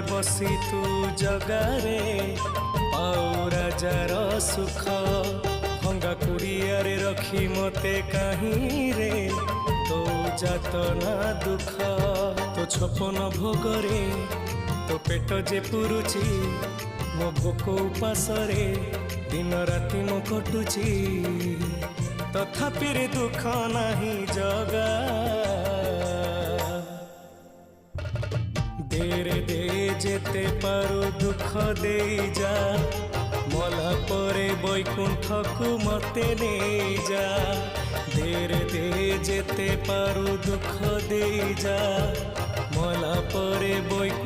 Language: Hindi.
बसी तू जगारे पाऊ राजार सुख भंगा कुड़िया रखी मते कहीं रे तो जातना दुख तो छपन भोगरे तो पेट जे पुरुची मो भोक उपासरे दिन राति मो कटुची तथापि रे दुख नहीं जगा देरे दे जेते पारो दुख दे जा मला परे बैकुंठ को मते ने जा देरे दे जेते पारो दुख दे जा मला परे बैकुंठ